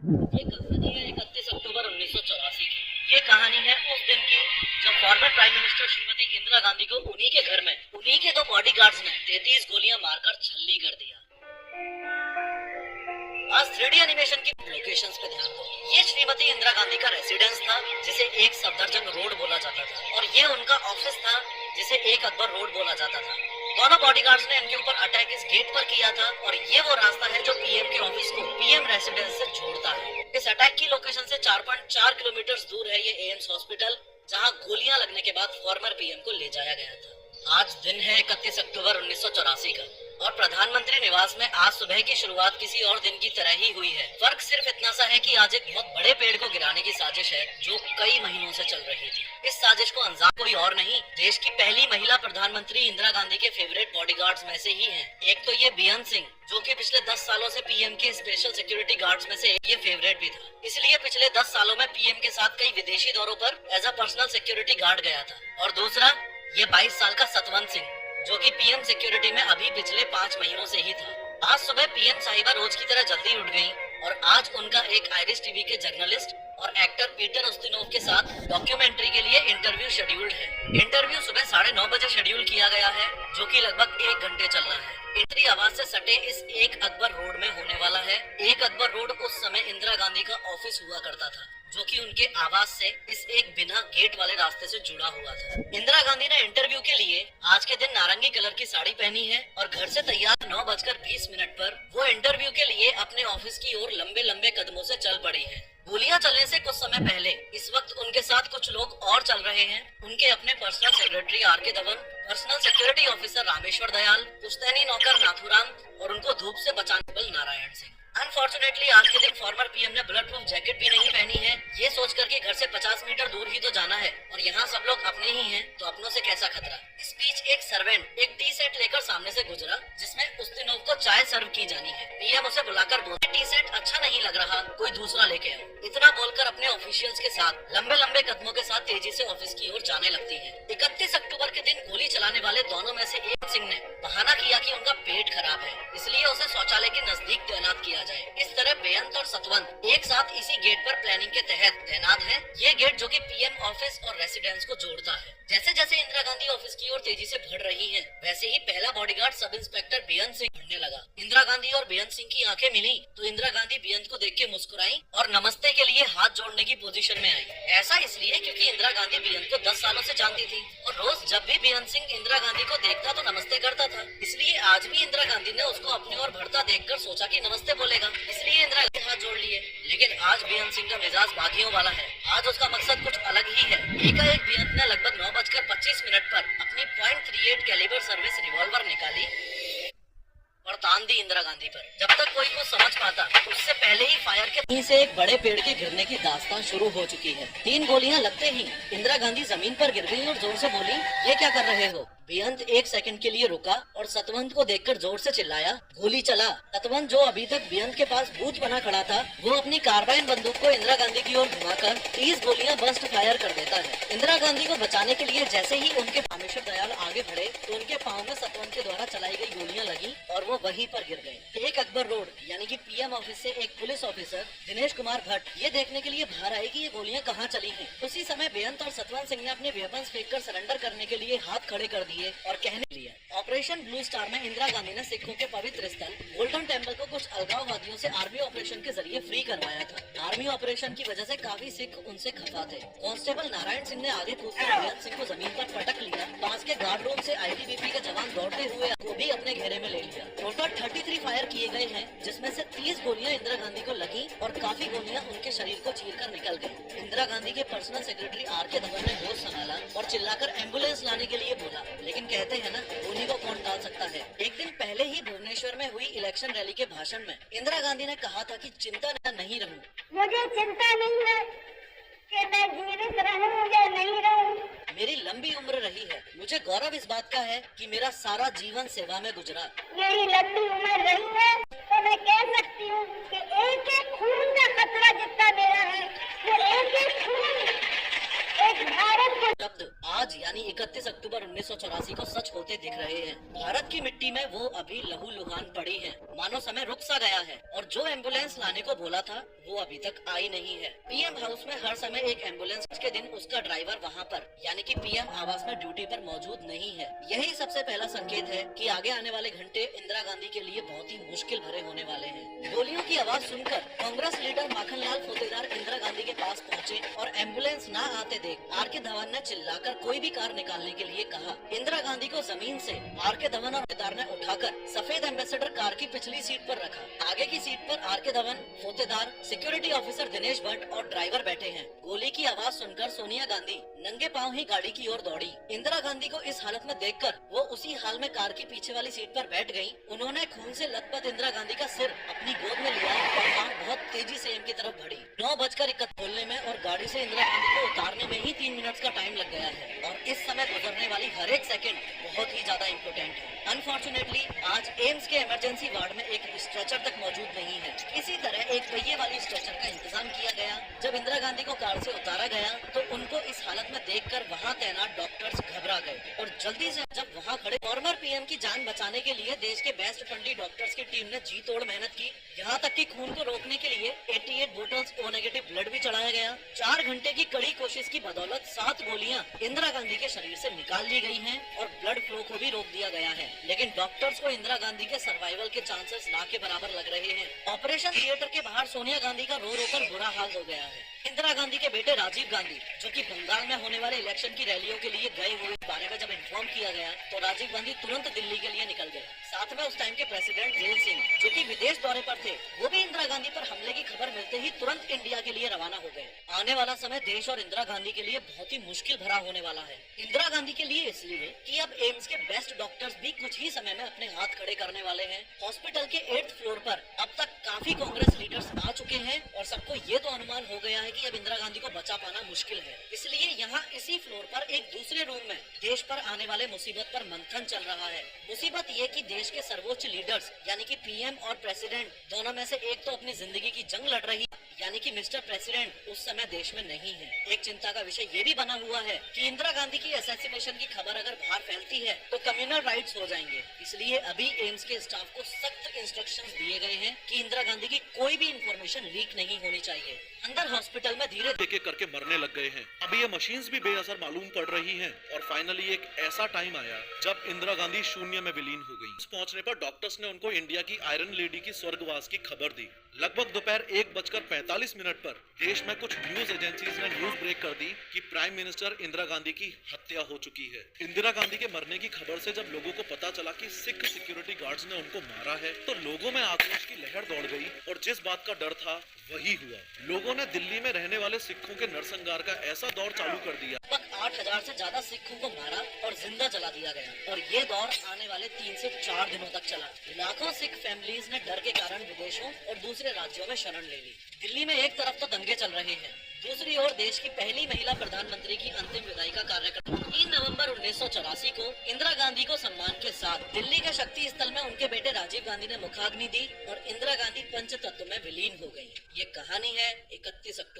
ये कहानी है 31 अक्टूबर 1984 की। ये कहानी है उस दिन की जब former prime minister Shrimati Indira Gandhi को उन्हीं के घर में उन्हीं के दो बॉडीगार्ड्स ने 33 गोलियां मारकर छल्ली कर दिया। आज 3D एनिमेशन की लोकेशंस पे ध्यान दो। ये श्रीमती इंदिरा गांधी का रेसिडेंस था जिसे एक सफदरजंग रोड बोला जाता था, और ये उनका ऑफिस था जिसे एक अकबर रोड बोला जाता था। दोनों बॉडीगार्ड्स ने इनके ऊपर अटैक इस गेट पर किया था, और ये वो रास्ता है जो पीएम के ऑफिस को पीएम रेसिडेंस से जोड़ता है। इस अटैक की लोकेशन से 4.4 किलोमीटर दूर है ये एम्स हॉस्पिटल, जहां गोलियां लगने के बाद फॉर्मर पीएम को ले जाया गया था। आज दिन है 31 अक्टूबर 1984 का, और प्रधानमंत्री निवास में आज सुबह की शुरुआत किसी और दिन की तरह ही हुई है। फर्क सिर्फ इतना सा है कि आज एक बहुत बड़े पेड़ को गिराने की साजिश है जो कई महीनों से चल रही थी। इस साजिश को अंजाम कोई और नहीं, देश की पहली महिला प्रधानमंत्री इंदिरा गांधी के फेवरेट बॉडीगार्ड्स में से ही हैं। एक तो ये बेअंत सिंह, जो कि पिछले 10 सालों से पीएम के स्पेशल सिक्योरिटी गार्ड्स में से एक ये फेवरेट भी था, इसलिए पिछले 10 सालों में पीएम के साथ कई विदेशी दौरों पर as a personal security guard गया था। और दूसरा ये 22 साल का सतवंत सिंह, जो कि पीएम सिक्योरिटी में अभी पिछले 5 महीनों से ही था। आज सुबह पीएम साहिबा रोज की तरह जल्दी उठ गयी, और आज उनका एक आयरिश टीवी के जर्नलिस्ट और एक्टर पीटर उस्तिनोव के साथ डॉक्यूमेंट्री के लिए इंटरव्यू शेड्यूल्ड है। इंटरव्यू सुबह 9:30 बजे शेड्यूल किया गया है, जो कि लगभग 1 घंटे चलना है। इंद्री आवाज से सटे इस एक अकबर रोड में होने वाला है। एक अकबर रोड उस समय इंदिरा गांधी का ऑफिस हुआ करता था, जो कि उनके आवास से इस एक बिना गेट वाले रास्ते से जुड़ा हुआ था। इंदिरा गांधी ने इंटरव्यू के लिए आज के दिन नारंगी कलर की साड़ी पहनी है, और घर से तैयार 9:20 पर वो इंटरव्यू के लिए अपने ऑफिस की ओर लंबे लंबे कदमों से चल पड़ी है। गोलियां चलने से कुछ समय पहले इस वक्त उनके साथ कुछ लोग और चल रहे हैं। उनके अपने personal secretary R K. Dhawan, personal security officer Rameshwar Dayal, पुश्तैनी नौकर नाथुराम, और उनको धूप से बचाने वाले नारायण सिंह। अनफॉर्चुनेटली आज के दिन फॉर्मर पीएम ने बुलेट प्रूफ जैकेट भी नहीं पहनी है, ये सोच कर के घर से 50 मीटर दूर ही तो जाना है, और यहाँ सब लोग अपने ही हैं, तो अपनों से कैसा खतरा। इस बीच एक सर्वेंट एक टी सेट लेकर सामने से गुजरा, जिसमें उस्तिनोव को चाय सर्व की जानी है। पीएम उसे बुलाकर बोले, टी सेट अच्छा नहीं लग रहा, कोई दूसरा लेके आओ। इतना बोलकर अपने ऑफिशियल्स के साथ लंबे लंबे कदमों के साथ तेजी से ऑफिस की ओर जाने लगती है। 31 अक्टूबर के दिन गोली चलाने वाले दोनों में से एक सिंह ने बहाना किया कि उनका पेट खराब है, इसलिए उसे शौचालय के नजदीक तैनात किया जाए। इस तरह बेअंत और सतवंत एक साथ इसी गेट पर प्लानिंग के तहत तैनात हैं। ये गेट जो कि पीएम ऑफिस और रेसिडेंस को जोड़ता है। जैसे जैसे इंदिरा गांधी ऑफिस की ओर तेजी से बढ़ रही हैं, वैसे ही पहला बॉडीगार्ड सब इंस्पेक्टर बेअंत सिंह बढ़ने लगा। इंदिरा गांधी और बेअंत सिंह की आंखें मिली तो इंदिरा गांधी बेअंत को देख के मुस्कुराई और नमस्ते के लिए हाथ जोड़ने की पोजीशन में आई। ऐसा इसलिए क्योंकि इंदिरा गांधी बेअंत को 10 सालों से जानती थी, और रोज जब भी बेअंत सिंह इंदिरा गांधी को देखता तो नमस्ते करता था। इसलिए आज भी इंदिरा गांधी ने उसको अपनी ओर बढ़ता देखकर सोचा कि नमस्ते बोलेगा, इसलिए इंदिरा गांधी हाथ जोड़ लिए। लेकिन आज बेअंत सिंह का मिजाज बागियों वाला है। आज उसका मकसद कुछ अलग ही है। एकाएक बेअंत ने लगभग 9:25 पर अपनी .38 कैलिबर सर्विस रिवॉल्वर निकाली और तान दी इंदिरा गांधी पर। जब तक कोई कुछ समझ पाता, उससे पहले ही फायर के कहीं से एक बड़े पेड़ के गिरने की दास्तान शुरू हो चुकी है। 3 गोलियां लगते ही इंदिरा गांधी जमीन पर गिर गई और जोर से बोली, ये क्या कर रहे हो। बेअंत 1 सेकंड के लिए रुका और सतवंत को देखकर जोर से चिल्लाया, गोली चला। सतवंत, जो अभी तक बेअंत के पास बूथ बना खड़ा था, वो अपनी कार्बाइन बंदूक को इंदिरा गांधी की ओर घुमाकर 30 गोलियां बस्ट फायर कर देता है। इंदिरा गांधी को बचाने के लिए जैसे ही उनके रामेश्वर दयाल आगे बढ़े तो उनके पाँव में सतवंत के द्वारा चलाई गई गोलियां लगी और वो वहीं पर गिर गए। एक अकबर रोड यानी कि पीएम ऑफिस से एक पुलिस ऑफिसर दिनेश कुमार भट्ट ये देखने के लिए बाहर आए कि ये गोलियां कहाँ चली हैं। उसी समय बेअंत और सतवंत सिंह ने अपने वेपन्स फेंककर सरेंडर करने के लिए हाथ खड़े कर दिए और कहने लिया। ऑपरेशन ब्लू स्टार में इंदिरा गांधी ने सिखों के पवित्र स्थल गोल्डन टेम्पल को कुछ अलगाववादियों से आर्मी ऑपरेशन के जरिए फ्री करवाया था। आर्मी ऑपरेशन की वजह से काफी सिख उनसे खफा थे। कांस्टेबल नारायण सिंह ने आगे कूदकर बेअंत सिंह को जमीन पर पटक लिया। पास के गार्ड रूम से आईटीबीपी के जवान दौड़ते हुए को भी अपने घेरे में ले लिया। टोटल 33 फायर किए गए हैं, जिसमें से 30 गोलियां इंदिरा गांधी को लगी और काफी गोलियां उनके शरीर को चीरकर निकल गयी। इंदिरा गांधी के पर्सनल सेक्रेटरी आर.के. धवन ने होश संभाला और चिल्लाकर एम्बुलेंस लाने के लिए बोला, लेकिन कहते हैं ना, उन्हीं को कौन टाल सकता है। एक दिन पहले ही भुवनेश्वर में हुई इलेक्शन रैली के भाषण में इंदिरा गांधी ने कहा था कि चिंता नहीं रहूं, मुझे चिंता नहीं है कि मैं जीवित रहूं या नहीं रहूं। मेरी लंबी उम्र रही है, मुझे गौरव इस बात का है कि मेरा सारा जीवन सेवा में गुजरा। मेरी लंबी उम्र रही है तो मैं कह सकती हूँ कि एक एक खून का खतरा जितना मेरा है, वो एक एक खून एक भारत को। शब्द आज यानी 31 अक्टूबर 1984 को सच होते दिख रहे हैं। भारत की मिट्टी में वो अभी लहूलुहान पड़ी है, मानो समय रुक सा गया है और जो एम्बुलेंस लाने को बोला था वो अभी तक आई नहीं है। पीएम हाउस में हर समय एक एम्बुलेंस के दिन उसका ड्राइवर वहाँ पर यानी कि पीएम आवास में ड्यूटी पर मौजूद नहीं है। यही सबसे पहला संकेत है कि आगे आने वाले घंटे इंदिरा गांधी के लिए बहुत ही मुश्किल भरे होने वाले हैं। गोलियों की आवाज सुनकर कांग्रेस लीडर माखनलाल फोतेदार इंदिरा गांधी के पास पहुँचे और एम्बुलेंस न आते देख आर.के. धवन ने चिल्लाकर कोई भी कार निकालने के लिए कहा। इंदिरा गांधी को जमीन से आर.के. धवन और फोतेदार ने उठाकर सफेद एम्बेसडर कार की पिछली सीट पर रखा। आगे की सीट पर आर.के. धवन, फोतेदार, सिक्योरिटी ऑफिसर दिनेश भट्ट और ड्राइवर बैठे हैं। गोली की आवाज सुनकर सोनिया गांधी नंगे पांव ही गाड़ी की ओर दौड़ी। इंदिरा गांधी को इस हालत में देखकर वो उसी हाल में कार की पीछे वाली सीट पर बैठ गयी। उन्होंने खून से लथपथ इंदिरा गांधी का सिर अपनी गोद में लिया और कार बहुत तेजी से एम की तरफ बढ़ी। 9:21 बोलने में और गाड़ी से इंदिरा गांधी को उतारने में ही 3 मिनट का टाइम लग गया है और इस समय गुजरने वाली हर एक सेकंड बहुत ही ज्यादा इम्पोर्टेंट है। अनफॉर्चुनेटली आज एम्स के इमरजेंसी वार्ड में एक स्ट्रेचर तक मौजूद नहीं है। इसी तरह एक पहिए वाली स्ट्रेचर का इंतजाम किया गया। जब इंदिरा गांधी को कार से उतारा गया तो उनको इस हालत में देखकर वहां तैनात डॉक्टर्स घबरा गए और जल्दी से जब वहां खड़े फॉर्मर पीएम की जान बचाने के लिए देश के बेस्ट 20 डॉक्टर्स की टीम ने जी तोड़ मेहनत की। यहाँ तक कि खून को रोकने के लिए 88 बोतल्स ओ नेगेटिव ब्लड भी चढ़ाया गया। 4 घंटे की कड़ी कोशिश की बदौलत 7 गोलियां इंदिरा गांधी के शरीर से निकाल ली गई हैं और ब्लड फ्लो को भी रोक दिया गया है। लेकिन डॉक्टर्स को इंदिरा गांधी के सर्वाइवल के चांसेस ना के बराबर लग रहे हैं। ऑपरेशन थिएटर के बाहर सोनिया गांधी का रो रो कर बुरा हाल हो गया है। इंदिरा गांधी के बेटे राजीव गांधी जो कि बंगाल में होने वाले इलेक्शन की रैलियों के लिए गए हुए इस बारे में जब इन्फॉर्म किया गया तो राजीव गांधी तुरंत दिल्ली के लिए निकल गए। साथ में उस टाइम के प्रेसिडेंट जेल सिंह जो कि विदेश दौरे पर थे वो भी इंदिरा गांधी पर हमले की खबर मिलते ही तुरंत इंडिया के लिए रवाना हो गए। आने वाला समय देश और इंदिरा गांधी के लिए बहुत ही मुश्किल भरा होने वाला है। इंदिरा गांधी के लिए इसलिए कि अब एम्स के बेस्ट डॉक्टर्स भी कुछ ही समय में अपने हाथ खड़े करने वाले हैं। हॉस्पिटल के 8th फ्लोर पर अब तक काफी कांग्रेस लीडर्स आ चुके हैं और सबको ये तो अनुमान हो गया है कि अब इंदिरा गांधी को बचा पाना मुश्किल है। इसलिए यहाँ इसी फ्लोर पर एक दूसरे रूम में देश पर आने वाले मुसीबत पर मंथन चल रहा है। मुसीबत ये कि देश के सर्वोच्च लीडर्स यानी कि पीएम और प्रेसिडेंट दोनों में से एक तो अपनी जिंदगी की जंग लड़ रही यानी कि मिस्टर प्रेसिडेंट उस समय देश में नहीं है। एक चिंता का विषय ये भी बना हुआ है कि इंदिरा गांधी की असैसिनेशन की खबर अगर बाहर फैलती है तो कम्युनल राइट्स हो जाएंगे। इसलिए अभी एम्स के स्टाफ को सख्त इंस्ट्रक्शंस दिए गए हैं कि इंदिरा गांधी की कोई भी इंफॉर्मेशन लीक नहीं होनी चाहिए। अंदर हॉस्पिटल में धीरे एक एक करके मरने लग गए हैं। अब ये मशीन्स भी बेअसर मालूम पड़ रही हैं और फाइनली एक ऐसा टाइम आया जब इंदिरा गांधी शून्य में विलीन हो गई। पहुंचने पर डॉक्टर्स ने उनको इंडिया की आयरन लेडी की स्वर्गवास की खबर दी। लगभग दोपहर 1:45 पर देश में कुछ न्यूज एजेंसीज ने न्यूज ब्रेक कर दी कि प्राइम मिनिस्टर इंदिरा गांधी की हत्या हो चुकी है। इंदिरा गांधी के मरने की खबर से जब लोगों को पता चला कि सिख सिक्योरिटी गार्ड्स ने उनको मारा है तो लोगों में आक्रोश की लहर दौड़ गई और जिस बात का डर था वही हुआ। लोगों ने दिल्ली में रहने वाले सिखों के नरसंहार का ऐसा दौर चालू कर दिया। 8,000 से ज्यादा सिखों को मारा और जिंदा जला दिया गया और ये दौर आने वाले 3 से 4 दिनों तक चला। लाखों सिख फैमिलीज ने डर के कारण विदेशों और दूसरे राज्यों में शरण ले ली। दिल्ली में एक तरफ तो दंगे चल रहे हैं, दूसरी ओर देश की पहली महिला प्रधानमंत्री की अंतिम विदाई का कार्यक्रम 3 नवंबर 1984 को इंदिरा गांधी को सम्मान के साथ दिल्ली के शक्ति स्थल में उनके बेटे राजीव गांधी ने मुखाग्नि दी और इंदिरा गांधी पंचतत्व में विलीन हो गयी। ये कहानी है 31 अक्टूबर